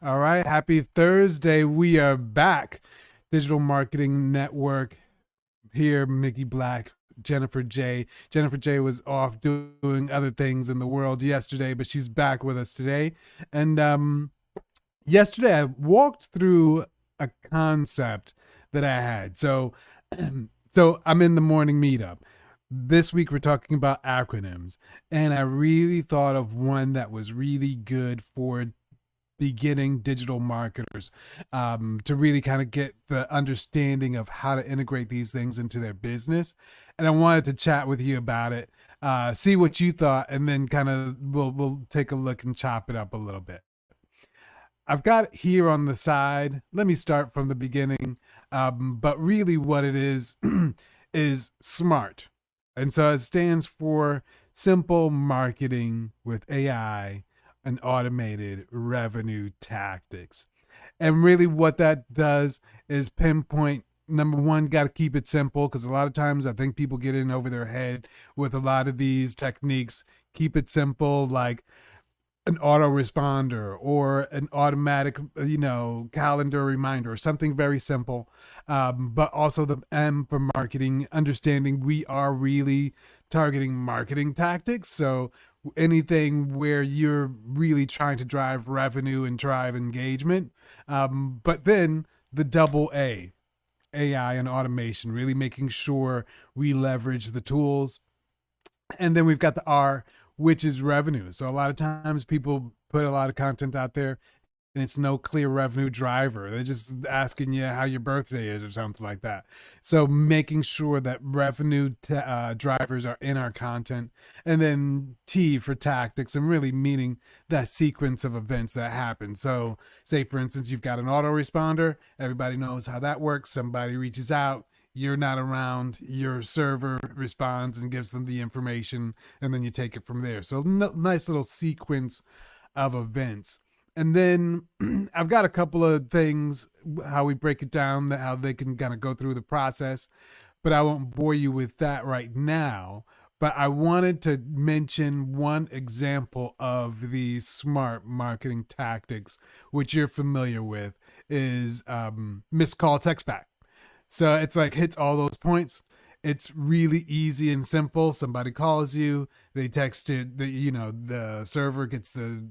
All right. Happy Thursday. We are back. Digital Marketing Network here. Mickey Black, Jennifer J. Jennifer J was off doing other things in the world yesterday, but she's back with us today. And yesterday I walked through a concept that I had. So I'm in the morning meetup. This week we're talking about acronyms, and I really thought of one that was really good for beginning digital marketers, to really kind of get the understanding of how to integrate these things into their business. And I wanted to chat with you about it, see what you thought, and then kind of we'll take a look and chop it up a little bit. I've got it here on the side. Let me start from the beginning. But really, what it is is SMART. And so it stands for Simple Marketing with AI and Automated Revenue Tactics. And really, what that does is pinpoint number one, got to keep it simple because a lot of times I think people get in over their head with a lot of these techniques. Keep it simple, like an autoresponder or an automatic, calendar reminder or something very simple. But also the M for marketing, understanding we are really targeting marketing tactics. So anything where you're really trying to drive revenue and drive engagement. But then the double A, AI and automation, really making sure we leverage the tools. And then we've got the R, which is revenue. So a lot of times people put a lot of content out there and it's no clear revenue driver. They're just asking you how your birthday is or something like that. So making sure that revenue drivers are in our content. And then T for tactics, and really meaning that sequence of events that happen. So say, for instance, you've got an autoresponder. Everybody knows how that works. Somebody reaches out, you're not around, your server responds and gives them the information, and then you take it from there. So nice little sequence of events. And then I've got a couple of things, how we break it down, how they can kind of go through the process, but I won't bore you with that right now. But I wanted to mention one example of the smart marketing tactics, which you're familiar with, is missed call text back. So it's like hits all those points. It's really easy and simple. Somebody calls you, they text it, the server gets the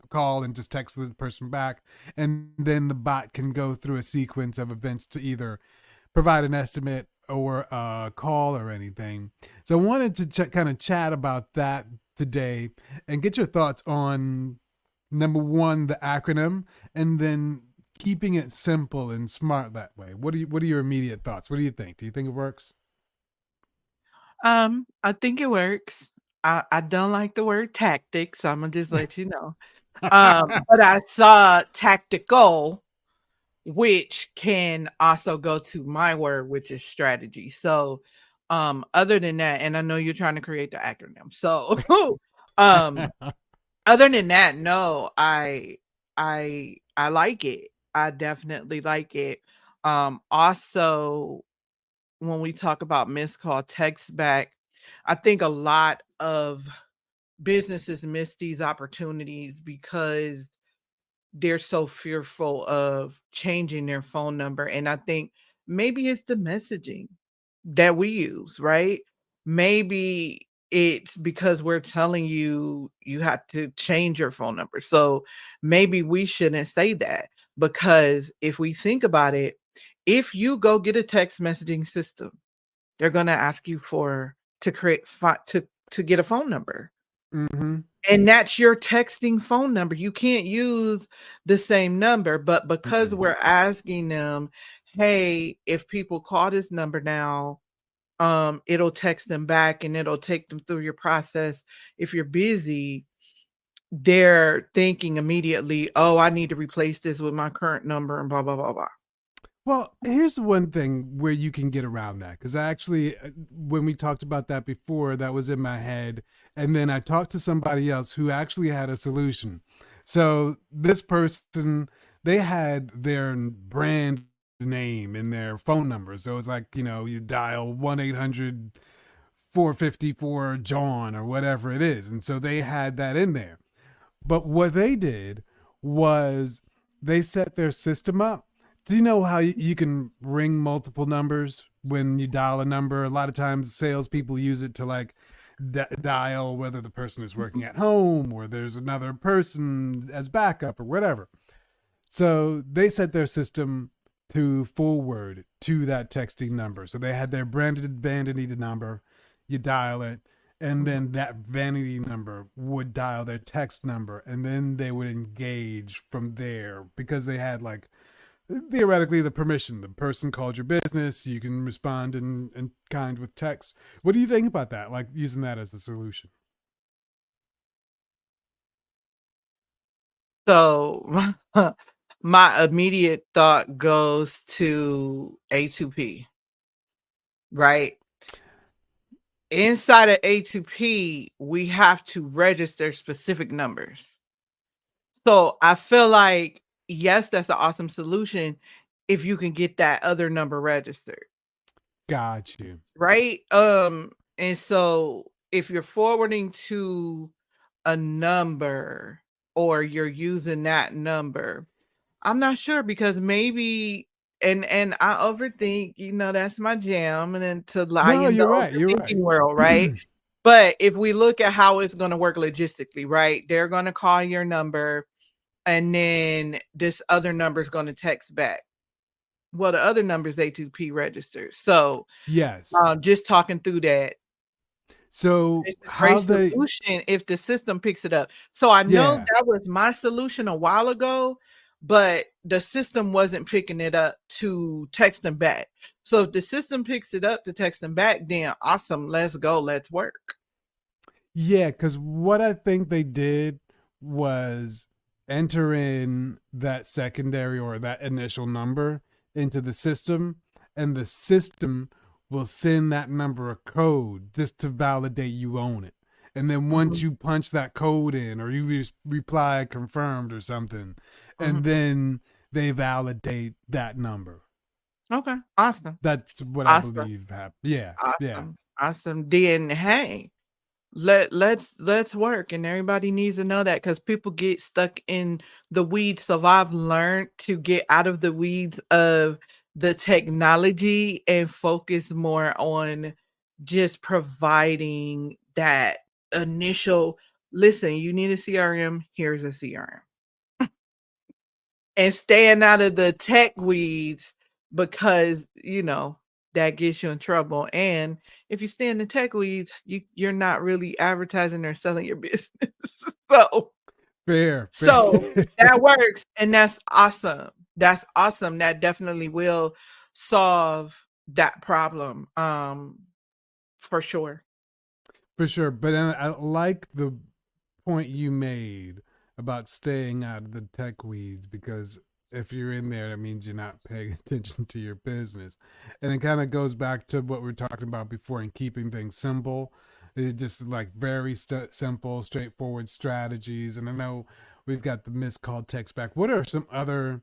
call and just texts the person back. And then the bot can go through a sequence of events to either provide an estimate or a call or anything. So I wanted to kind of chat about that today and get your thoughts on number one, the acronym, and then keeping it simple and smart that way. What are your immediate thoughts? What do you think? Do you think it works? I think it works. I don't like the word tactics, Imma just let you know. But I saw tactical, which can also go to my word, which is strategy. So, other than that, and I know you're trying to create the acronym. So, um, other than that, no, I like it. I definitely like it. Also, when we talk about missed call text back, I think a lot of businesses miss these opportunities because they're so fearful of changing their phone number. And I think maybe it's the messaging that we use, right? Maybe it's because we're telling you you have to change your phone number. So maybe we shouldn't say that, because if we think about it, if you go get a text messaging system, they're going to ask you for to create to get a phone number. Mm-hmm. And that's your texting phone number. You can't use the same number, but because Mm-mm. we're asking them, "Hey, if people call this number now, it'll text them back and it'll take them through your process. If you're busy," they're thinking immediately, "Oh, I need to replace this with my current number and blah blah blah blah." Well, here's one thing where you can get around that, because I actually, when we talked about that before, that was in my head, and then I talked to somebody else who actually had a solution. So this person, they had their brand name in their phone number. So it's like, you dial 1-800 454 John or whatever it is. And so they had that in there. But what they did was they set their system up. Do you know how you can ring multiple numbers when you dial a number? A lot of times, salespeople use it to like dial whether the person is working at home or there's another person as backup or whatever. So they set their system to forward to that texting number. So they had their branded vanity number. You dial it, and Mhm. then that vanity number would dial their text number, and then they would engage from there because they had like theoretically the permission. The person called your business. You can respond in kind with text. What do you think about that? Like using that as a solution? So my immediate thought goes to A2P, right? Inside of A2P, we have to register specific numbers. So I feel like, yes, that's an awesome solution if you can get that other number registered, Got you. right? And so if you're forwarding to a number or you're using that number, I'm not sure because maybe and I overthink, that's my jam and then to lie No, in the you're right. You're overthinking right. world, right? But if we look at how it's gonna work logistically, right? They're gonna call your number and then this other number is gonna text back. Well, the other number is A2P registered. So, Yes. just talking through that, So it's a how great they? solution if the system picks it up. So I know Yeah. that was my solution a while ago, but the system wasn't picking it up to text them back. So if the system picks it up to text them back, then awesome. Let's go. Let's work. Yeah, because what I think they did was enter in that secondary or that initial number into the system, and the system will send that number a code just to validate you own it. And then once Mhm, you punch that code in, or you reply confirmed or something, and mhm. then they validate that number. Okay. Awesome. That's what I Awesome. believe happened. Yeah, yeah, Awesome. Awesome. Then hey, let's work and everybody needs to know that because people get stuck in the weeds. So I've learned to get out of the weeds of the technology and focus more on just providing that initial listen, you need a CRM, here's a CRM. And staying out of the tech weeds because, that gets you in trouble, and if you stay in the tech weeds, you're not really advertising or selling your business. So fair, fair. so that works, and that's awesome. That's awesome. That definitely will solve that problem, for sure. For sure. But I like the point you made about staying out of the tech weeds because if you're in there, that means you're not paying attention to your business. And it kind of goes back to what we were talking about before in keeping things simple. It just like very simple, straightforward strategies. And I know we've got the missed call text back. What are some other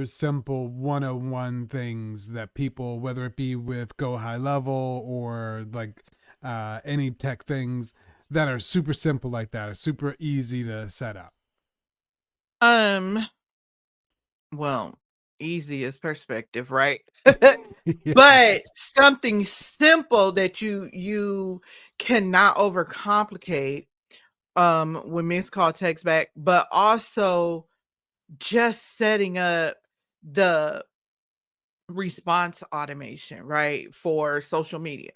simple 101 things that people, whether it be with Go High Level or like any tech things that are super simple like that, are super easy to set up? Um, well, easiest perspective, right? But Yes. something simple that you cannot overcomplicate, when missed call text back, but also just setting up the response automation, right, for social media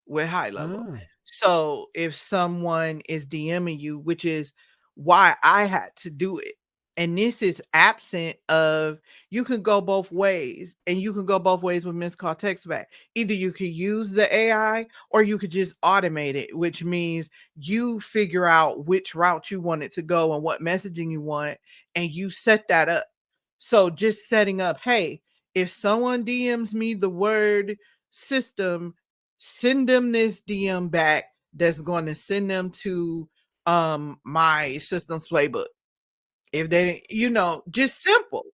with high level. Ah, So if someone is DMing you, which is why I had to do it, and this is absent of you can go both ways, and you can go both ways with missed call text back. Either you could use the AI or you could just automate it, which means you figure out which route you want it to go and what messaging you want, and you set that up. So just setting up, hey, if someone DMs me the word system, send them this DM back that's going to send them to my systems playbook. If they, just simple.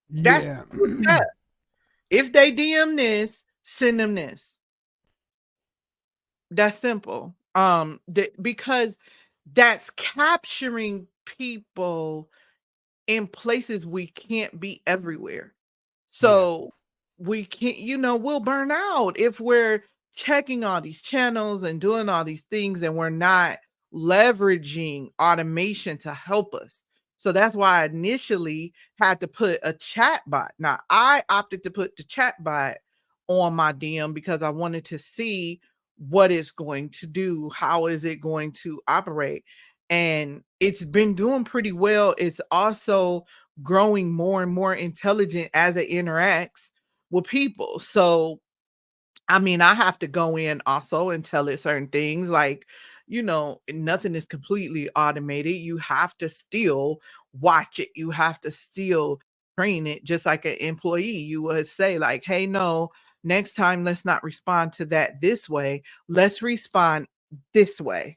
That's yeah. simple step. If they DM this, send them this. That's simple. Because that's capturing people in places we can't be everywhere. Yeah. So we can't, we'll burn out if we're checking all these channels and doing all these things and we're not leveraging automation to help us. So that's why I initially had to put a chat bot. Now I opted to put the chat bot on my DM because I wanted to see what it's going to do, how is it going to operate. And it's been doing pretty well. It's also growing more and more intelligent as it interacts with people. So, I mean, I have to go in also and tell it certain things like, nothing is completely automated. You have to still watch it. You have to still train it just like an employee. You would say, like, hey, no, next time, let's not respond to that this way. Let's respond this way.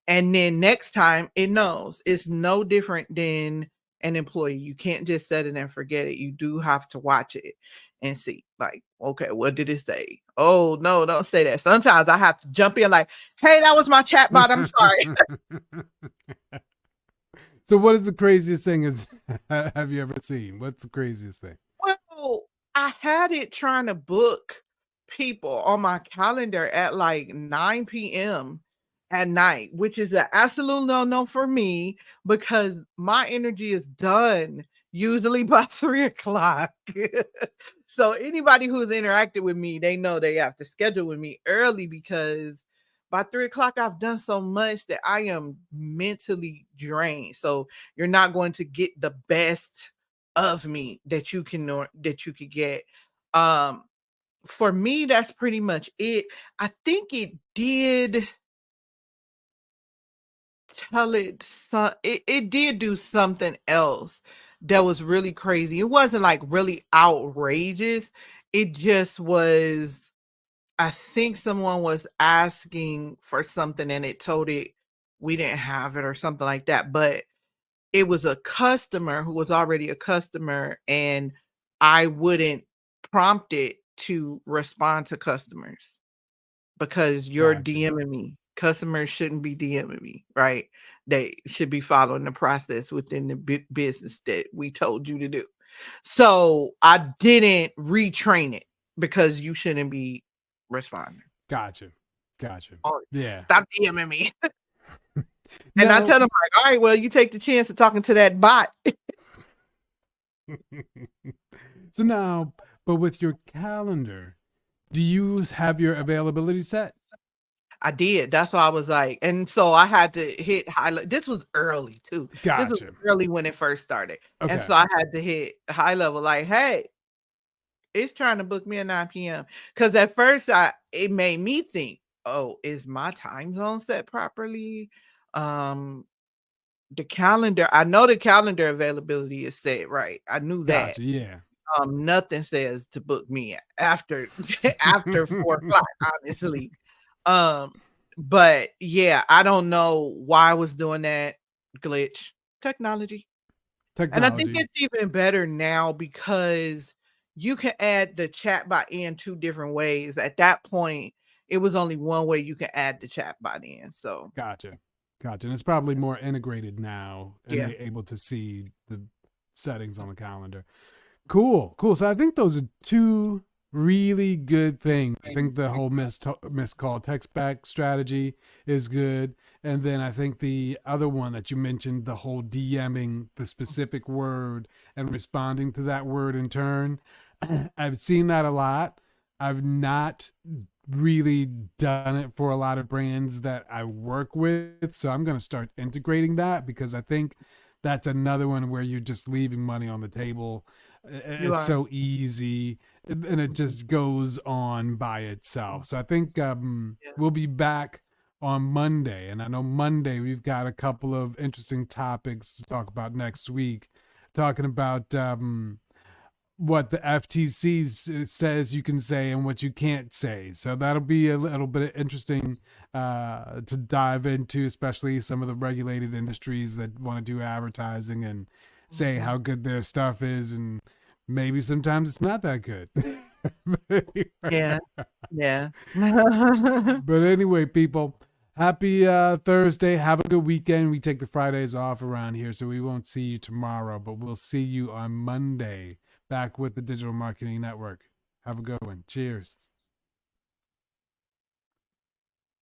And then next time it knows. It's no different than an employee. You can't just set it and forget it. You do have to watch it and see, like, okay, what did it say? Oh, no, don't say that. Sometimes I have to jump in like, hey, that was my chat bot. I'm sorry. So what is the craziest thing is have you ever seen? What's the craziest thing? Well, I had it trying to book people on my calendar at like 9 p.m. at night, which is an absolute no-no for me because my energy is done usually by 3 o'clock. So anybody who's interacted with me, they know they have to schedule with me early because by 3 o'clock, I've done so much that I am mentally drained. So you're not going to get the best of me that you could get. Um, for me, that's pretty much it. I think it did it did do something else that was really crazy. It wasn't like really outrageous. It just was, I think someone was asking for something and it told it we didn't have it or something like that. But it was a customer who was already a customer, and I wouldn't prompt it to respond to customers because you're Gotcha. DMing me. Customers shouldn't be DMing me, right? They should be following the process within the business that we told you to do. So I didn't retrain it because you shouldn't be responding. Gotcha. Gotcha. Or Yeah. stop DMing me. And I Now tell them like, all right, well, you take the chance of talking to that bot. so now, but with your calendar, do you have your availability set? I did. That's why I was like, and so I had to hit highlight. This was early too. This was Gotcha. early when it first started. And Okay. so I had to hit high level, like, hey, it's trying to book me at 9 p.m. Because at first it made me think, oh, is my time zone set properly? Um, the calendar, I know the calendar availability is set right. I knew that. Gotcha. Yeah. Nothing says to book me after after 4 o'clock, honestly. Um, but yeah, I don't know why I was doing that glitch. Technology. And I think Technology. it's even better now because you can add the chatbot in two different ways. At that point, it was only one way you can add the chatbot in. So Gotcha. Gotcha. And it's probably more integrated now and yeah. you're able to see the settings on the calendar. Cool. Cool. So I think those are two really good things. I think the whole missed call text back strategy is good. And then I think the other one that you mentioned, the whole DMing the specific word and responding to that word in turn. I've seen that a lot. I've not really done it for a lot of brands that I work with. So I'm going to start integrating that because I think that's another one where you're just leaving money on the table. You It's are. so easy and it just goes on by itself. So I think Yeah. we'll be back on Monday. And I know Monday we've got a couple of interesting topics to talk about next week, talking about what the FTC says you can say and what you can't say. So that'll be a little bit interesting to dive into, especially some of the regulated industries that want to do advertising and say Mhm. how good their stuff is. And maybe sometimes it's not that good. Yeah. Yeah. But anyway, people, Happy Thursday. Have a good weekend. We take the Fridays off around here, so we won't see you tomorrow, but we'll see you on Monday back with the Digital Marketing Network. Have a good one. Cheers.